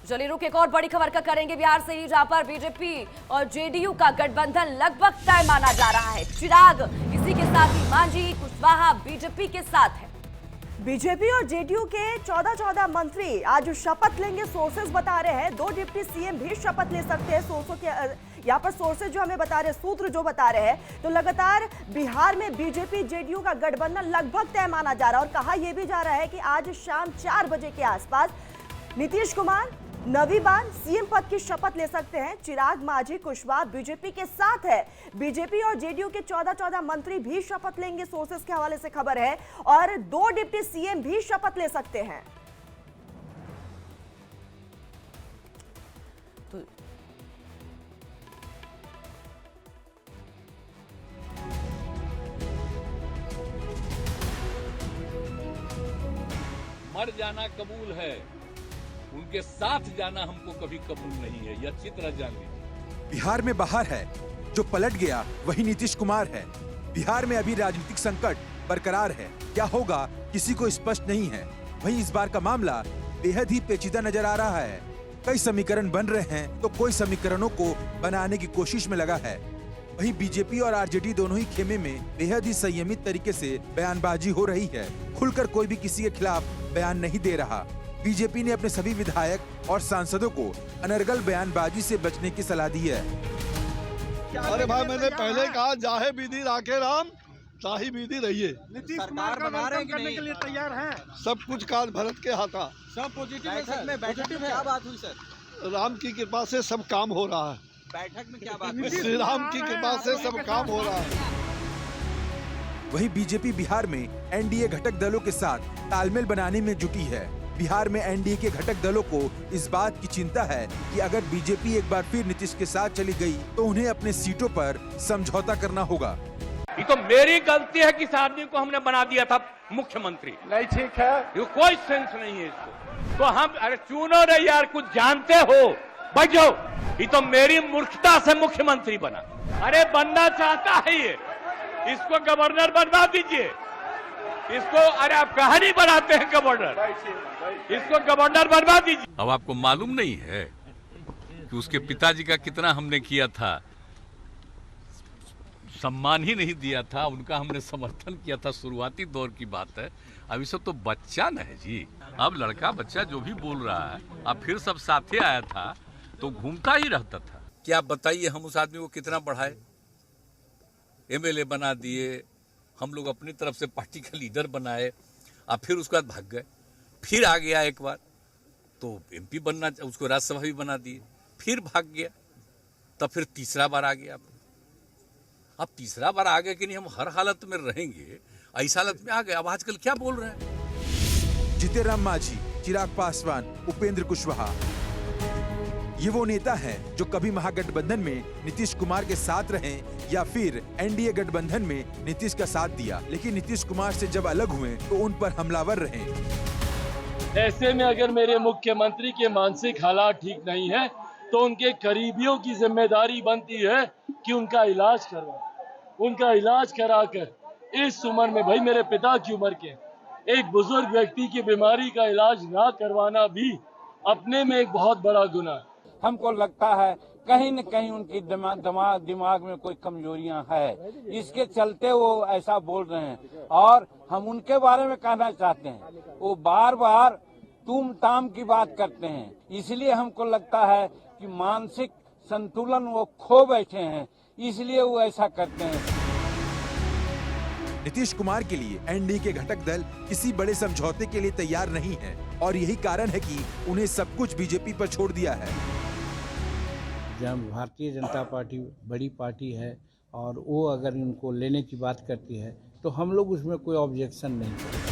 चलिए रुक एक और बड़ी खबर का करेंगे बिहार से ही, जहां पर बीजेपी और जेडीयू का गठबंधन लगभग तय माना जा रहा है। चिराग इसी के साथ ही मांझी कुशवाहा बीजेपी के साथ है। बीजेपी और जेडीयू के 14 मंत्री आज शपथ लेंगे, सोर्सेज बता रहे हैं। 2 डिप्टी सीएम भी शपथ ले सकते हैं। सोर्सों के यहाँ पर सोर्सेज जो हमें बता रहे हैं, सूत्र जो बता रहे हैं, तो लगातार बिहार में बीजेपी जेडीयू का गठबंधन लगभग तय माना जा रहा है। और कहा यह भी जा रहा है कि आज शाम 4 बजे के आसपास नीतीश कुमार नवी बार सीएम पद की शपथ ले सकते हैं। चिराग मांझी कुशवाहा बीजेपी के साथ है। बीजेपी और जेडीयू के 14 मंत्री भी शपथ लेंगे, सोर्सेस के हवाले से खबर है। और 2 डिप्टी सीएम भी शपथ ले सकते हैं। तो मर जाना कबूल है, उनके साथ जाना हमको कभी कबूल नहीं है, यह अच्छी तरह जान लीजिए। बिहार में बाहर है, जो पलट गया वही नीतीश कुमार है। बिहार में अभी राजनीतिक संकट बरकरार है, क्या होगा किसी को स्पष्ट नहीं है। वहीं इस बार का मामला बेहद ही पेचीदा नजर आ रहा है। कई समीकरण बन रहे हैं तो कोई समीकरणों को बनाने की कोशिश में लगा है। वहीं बीजेपी और आरजेडी दोनों ही खेमे में बेहद ही संयमित तरीके से बयानबाजी हो रही है। खुलकर कोई भी किसी के खिलाफ बयान नहीं दे रहा। बीजेपी ने अपने सभी विधायक और सांसदों को अनर्गल बयानबाजी से बचने की सलाह दी है। अरे भाई, मैंने पहले कहा जाहे विधि राखे राम, ताही विधि रहिए। नीतीश कुमार का वेलकम करने के लिए तैयार हैं। सब कुछ काज भरत के हाथा। सब पॉजिटिव है सर। बैठक में क्या बात हुई सर? राम की कृपा से सब काम हो रहा है। बैठक में क्या बात हुई? श्री राम की कृपा से सब काम हो रहा है। वहीं बीजेपी बिहार में एनडीए घटक दलों के साथ तालमेल बनाने में जुटी है। बिहार में एनडीए के घटक दलों को इस बात की चिंता है कि अगर बीजेपी एक बार फिर नीतीश के साथ चली गई तो उन्हें अपने सीटों पर समझौता करना होगा। ये तो मेरी गलती है कि इस आदमी को हमने बना दिया था मुख्यमंत्री। नहीं ठीक है, ये कोई सेंस नहीं है इसको। तो हम अरे चुनो रे यार, कुछ जानते हो, बैठ जाओ। ये तो मेरी मूर्खता से मुख्यमंत्री बना। अरे बनना चाहता है ये, इसको गवर्नर बनवा दीजिए। इसको अरे आप कहानी बनाते हैं गवर्नर, इसको गवर्नर बनवा दीजिए। अब आपको मालूम नहीं है कि उसके पिताजी का कितना हमने किया था, सम्मान ही नहीं दिया था, उनका हमने समर्थन किया था। शुरुआती दौर की बात है, अभी सब तो बच्चा न है जी। अब लड़का बच्चा जो भी बोल रहा है, अब फिर सब साथे आया था तो घूमता ही रहता था। क्या बताइए, हम उस आदमी को कितना बढ़ाए, एमएलए बना दिए, हम लोग अपनी तरफ से पार्टी का लीडर बनाए, अब फिर उसके बाद भाग गए। फिर आ गया एक बार तो एमपी बनना, उसको राज्यसभा भी बना दिए, फिर भाग गया। तब फिर तीसरा बार आ गया। अब तीसरा बार आ गया कि नहीं, हम हर हालत में रहेंगे, ऐसा हालत में आ गए। अब आजकल क्या बोल रहे हैं? जीतेराम मांझी, चिराग पासवान, उपेंद्र कुशवाहा, ये वो नेता हैं जो कभी महागठबंधन में नीतीश कुमार के साथ रहे या फिर एनडीए गठबंधन में नीतीश का साथ दिया, लेकिन नीतीश कुमार से जब अलग हुए तो उन पर हमलावर रहे। ऐसे में अगर मेरे मुख्यमंत्री के मानसिक हालात ठीक नहीं है तो उनके करीबियों की जिम्मेदारी बनती है कि उनका इलाज करवाएं। उनका इलाज कराकर इस उम्र में, भाई मेरे पिता की उम्र के एक बुजुर्ग व्यक्ति की बीमारी का इलाज ना करवाना भी अपने में एक बहुत बड़ा गुनाह है। हमको लगता है कहीं न कहीं उनकी दिमाग में कोई कमजोरियां है, इसके चलते वो ऐसा बोल रहे हैं। और हम उनके बारे में कहना चाहते हैं, वो बार बार तुम ताम की बात करते हैं, इसलिए हमको लगता है कि मानसिक संतुलन वो खो बैठे हैं, इसलिए वो ऐसा करते हैं। नीतीश कुमार के लिए एनडीए के घटक दल किसी बड़े समझौते के लिए तैयार नहीं है और यही कारण है कि उन्हें सब कुछ बीजेपी पर छोड़ दिया है। जब भारतीय जनता पार्टी बड़ी पार्टी है और वो अगर इनको लेने की बात करती है तो हम लोग उसमें कोई ऑब्जेक्शन नहीं करते।